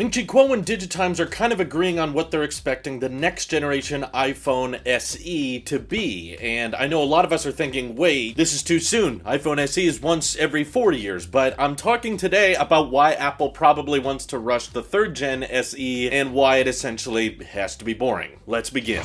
Ming Chi Kuo and Digitimes are kind of agreeing on what they're expecting the next generation iPhone SE to be, and I know a lot of us are thinking, wait, this is too soon. iPhone SE is once every 4 years, but I'm talking today about why Apple probably wants to rush the third gen SE and why it essentially has to be boring. Let's begin.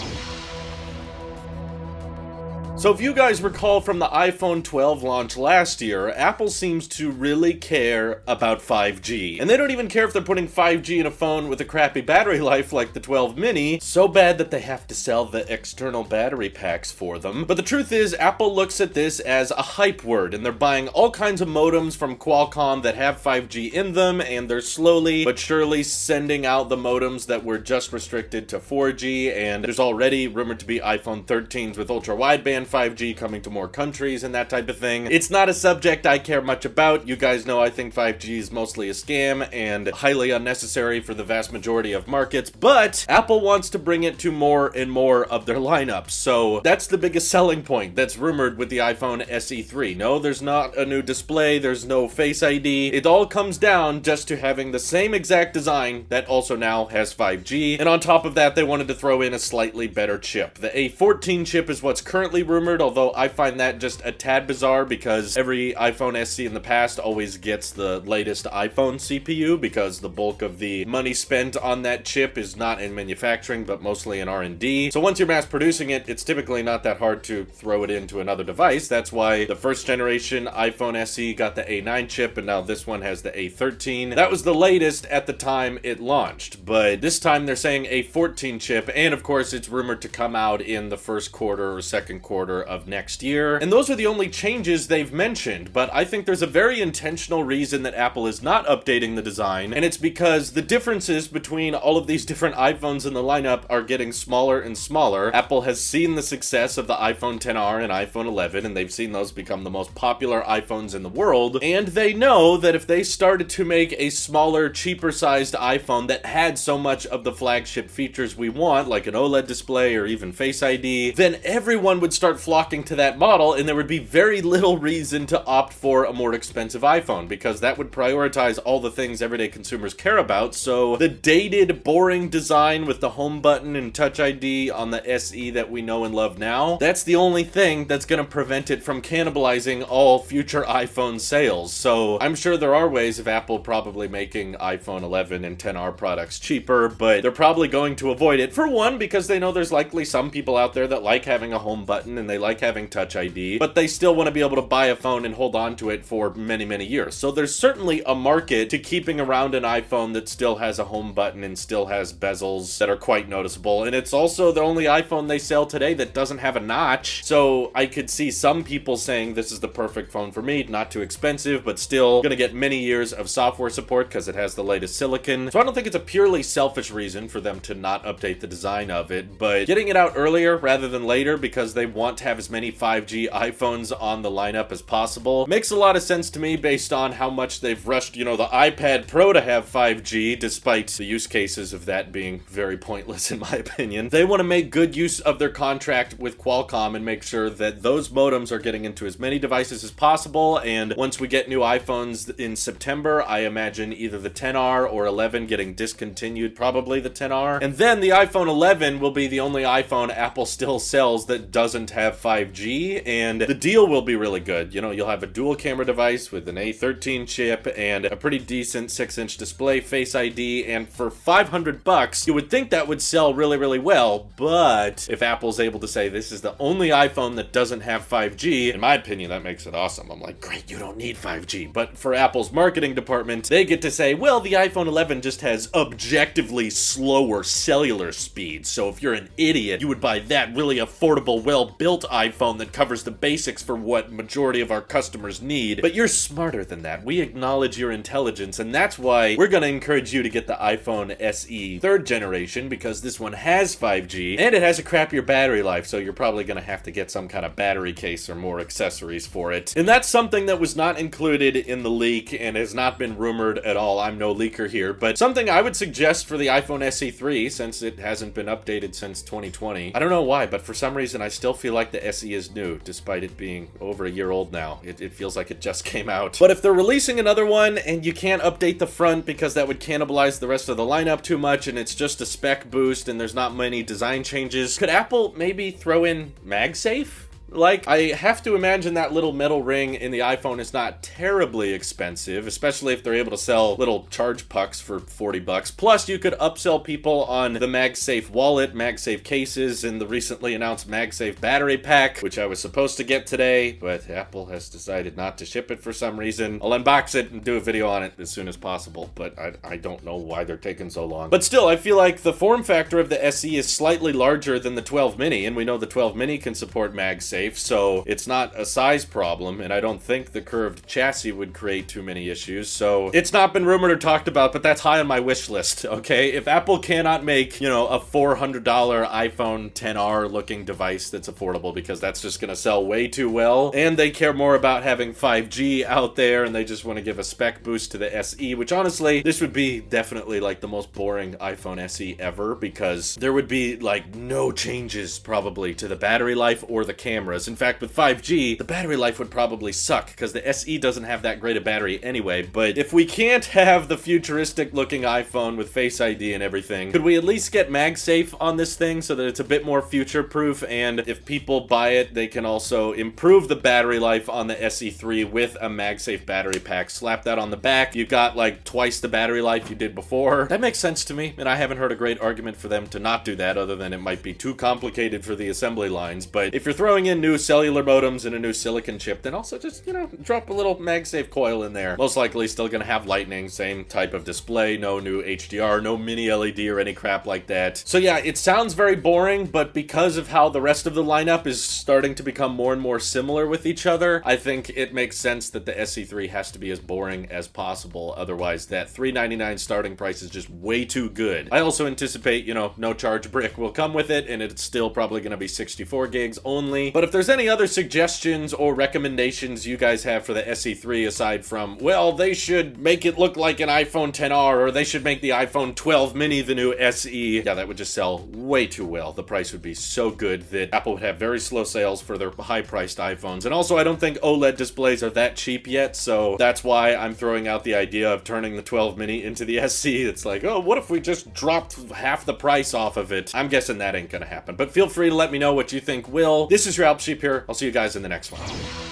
So if you guys recall from the iPhone 12 launch last year, Apple seems to really care about 5G. And they don't even care if they're putting 5G in a phone with a crappy battery life like the 12 mini, so bad that they have to sell the external battery packs for them. But the truth is, Apple looks at this as a hype word, and they're buying all kinds of modems from Qualcomm that have 5G in them, and they're slowly but surely sending out the modems that were just restricted to 4G, and there's already rumored to be iPhone 13s with ultra-wideband 5G coming to more countries and that type of thing. It's not a subject I care much about. You guys know I think 5G is mostly a scam and highly unnecessary for the vast majority of markets, but Apple wants to bring it to more and more of their lineup. So that's the biggest selling point that's rumored with the iPhone SE3. No, there's not a new display, there's no Face ID. It all comes down just to having the same exact design that also now has 5G. And on top of that, they wanted to throw in a slightly better chip. The A14 chip is what's currently rumored, although I find that just a tad bizarre because every iPhone SE in the past always gets the latest iPhone CPU because the bulk of the money spent on that chip is not in manufacturing but mostly in R&D. So once you're mass producing it, it's typically not that hard to throw it into another device. That's why the first generation iPhone SE got the A9 chip and now this one has the A13. That was the latest at the time it launched, but this time they're saying A14 chip, and of course it's rumored to come out in the first quarter or second quarter of next year. And those are the only changes they've mentioned, but I think there's a very intentional reason that Apple is not updating the design, and it's because the differences between all of these different iPhones in the lineup are getting smaller and smaller. Apple has seen the success of the iPhone XR and iPhone 11, and they've seen those become the most popular iPhones in the world, and they know that if they started to make a smaller, cheaper sized iPhone that had so much of the flagship features we want, like an OLED display or even Face ID, then everyone would start flocking to that model, and there would be very little reason to opt for a more expensive iPhone, because that would prioritize all the things everyday consumers care about. So the dated, boring design with the home button and Touch ID on the SE that we know and love now, that's the only thing that's going to prevent it from cannibalizing all future iPhone sales. So I'm sure there are ways of Apple probably making iPhone 11 and XR products cheaper, but they're probably going to avoid it. For one, because they know there's likely some people out there that like having a home button and they like having Touch ID, but they still want to be able to buy a phone and hold on to it for many, many years. So there's certainly a market to keeping around an iPhone that still has a home button and still has bezels that are quite noticeable. And it's also the only iPhone they sell today that doesn't have a notch. So I could see some people saying this is the perfect phone for me, not too expensive, but still gonna get many years of software support because it has the latest silicon. So I don't think it's a purely selfish reason for them to not update the design of it, but getting it out earlier rather than later because they want to have as many 5G iPhones on the lineup as possible makes a lot of sense to me based on how much they've rushed, the iPad Pro to have 5G, despite the use cases of that being very pointless in my opinion. They want to make good use of their contract with Qualcomm and make sure that those modems are getting into as many devices as possible, and once we get new iPhones in September, I imagine either the XR or 11 getting discontinued, probably the XR, and then the iPhone 11 will be the only iPhone Apple still sells that doesn't have 5G, and the deal will be really good. You'll have a dual camera device with an A13 chip and a pretty decent 6-inch display, Face ID, and for $500, you would think that would sell really, really well, but if Apple's able to say this is the only iPhone that doesn't have 5G, in my opinion, that makes it awesome. I'm like, great, you don't need 5G, but for Apple's marketing department, they get to say, well, the iPhone 11 just has objectively slower cellular speeds, so if you're an idiot, you would buy that really affordable, well-built iPhone that covers the basics for what majority of our customers need, but you're smarter than that. We acknowledge your intelligence, and that's why we're gonna encourage you to get the iPhone SE 3rd generation, because this one has 5G, and it has a crappier battery life, so you're probably gonna have to get some kind of battery case or more accessories for it. And that's something that was not included in the leak and has not been rumored at all. I'm no leaker here, but something I would suggest for the iPhone SE 3, since it hasn't been updated since 2020. I don't know why, but for some reason I still feel like like the SE is new, despite it being over a year old now. It feels like it just came out. But if they're releasing another one and you can't update the front because that would cannibalize the rest of the lineup too much and it's just a spec boost and there's not many design changes, could Apple maybe throw in Magsafe? Like, I have to imagine that little metal ring in the iPhone is not terribly expensive, especially if they're able to sell little charge pucks for 40 bucks. Plus, you could upsell people on the Magsafe wallet, Magsafe cases, and the recently announced Magsafe battery pack, which I was supposed to get today, but Apple has decided not to ship it for some reason. I'll unbox it and do a video on it as soon as possible, but I don't know why they're taking so long. But still, I feel like the form factor of the SE is slightly larger than the 12 mini, and we know the 12 mini can support Magsafe, so it's not a size problem, and I don't think the curved chassis would create too many issues, so it's not been rumored or talked about, but that's high on my wish list, okay? If Apple cannot make, you know, a $400 iPhone XR looking device that's affordable, because that's just gonna sell way too well, and they care more about having 5G out there, and they just want to give a spec boost to the SE, which honestly, this would be definitely like the most boring iPhone SE ever, because there would be like no changes probably to the battery life or the camera. In fact, with 5G, the battery life would probably suck because the SE doesn't have that great a battery anyway. But if we can't have the futuristic looking iPhone with Face ID and everything, could we at least get MagSafe on this thing so that it's a bit more future proof? And if people buy it, they can also improve the battery life on the SE3 with a MagSafe battery pack. Slap that on the back. You got like twice the battery life you did before. That makes sense to me, and I haven't heard a great argument for them to not do that other than it might be too complicated for the assembly lines. But if you're throwing in new cellular modems and a new silicon chip, then also just, you know, drop a little MagSafe coil in there. Most likely still gonna have lightning, same type of display, no new HDR, no mini LED or any crap like that. So yeah, it sounds very boring, but because of how the rest of the lineup is starting to become more and more similar with each other, I think it makes sense that the SE3 has to be as boring as possible. Otherwise, that $399 starting price is just way too good. I also anticipate, you know, no charge brick will come with it, and it's still probably gonna be 64 gigs only. But if there's any other suggestions or recommendations you guys have for the SE3 aside from, well, they should make it look like an iPhone XR, or they should make the iPhone 12 mini the new SE, yeah, that would just sell way too well. The price would be so good that Apple would have very slow sales for their high-priced iPhones. And also, I don't think OLED displays are that cheap yet, so that's why I'm throwing out the idea of turning the 12 mini into the SE. It's like, oh, what if we just dropped half the price off of it? I'm guessing that ain't gonna happen, but feel free to let me know what you think will. This is your Alp Sheep here. I'll see you guys in the next one.